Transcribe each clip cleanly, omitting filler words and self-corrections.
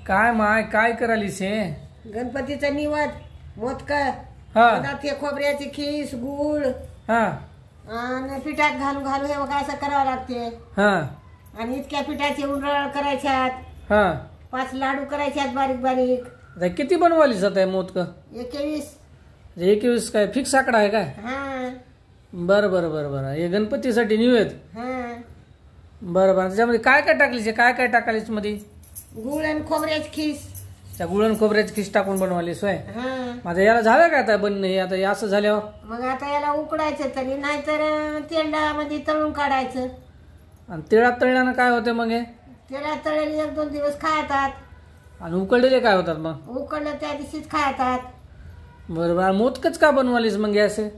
काय माय काय करालीस हे? गणपतीचा निवद मोदका हा ते खोबऱ्याची खीस गुळ हा आणि पिठात घालून घालून हे बघा असं करावं लागते. हा आणि इतक्या पिठाचे उंडळ करायच्यात. हा 5 लाडू करायच्यात बारीक बारीक. आता किती बनवालीस आता मोदक? 21. 21 काय फिक्स आकडा आहे काय? हा बरं बरं बरं बरं. हे गणपतीसाठी निवेद. हा बरं बरं. त्याच्यामध्ये काय काय टाकलीस? काय काय टाकालीस मध्ये? गुळ आणि खोबऱ्याची खीस. त्या गुळण खोबऱ्याची खीस टाकून बनवालीस होय? हा माझं याला झालं काय आता बनणं हे? आता हे असं झाल्यावर मग आता याला उकडायचं तरी नाहीतर तेलामध्ये तळून काढायचं. आणि तिळात तळल्यानं काय होते मग हे? तेलात तळलेले 1-2 दिवस खातात. आणि उकळलेले काय होतात मग? उकडलं त्या दिवशीच खातात. बरं बरं. मोदकच का बनवालीस मग हे असे?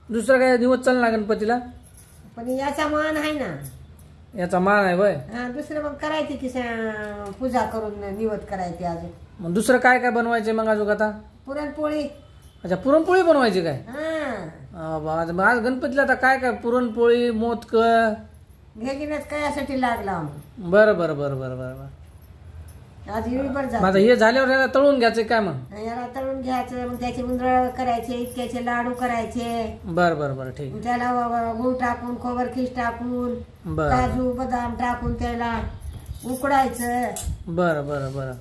दुसरं काय दिवस चालणार गणपतीला? पण याचा मान आहे ना. याचा मान आहे वय. हा दुसरं मग करायची की पूजा करून निवद करायची. अजून मग दुसरं काय काय बनवायचे मग अजून आता? पुरणपोळी. अच्छा पुरणपोळी बनवायची काय? हा आज गणपतीला आता काय काय पुरणपोळी मोदक घेगिनच कयासाठी लागला. बरं बरं बरं बरं बरं बरं. आज युळीभर मग जात. आता हे झाल्यावर याला तळून घ्यायचं काय मग? याला तळून घ्यायचं. मग त्याचे उंदळ करायचे. इतक्याचे लाडू करायचे. बरं बरं बरं ठीक. त्याला गूळ टाकून खोबर खीस टाकून बरं काजू बदाम टाकून त्याला उकडायचं. बरं बरं बरं.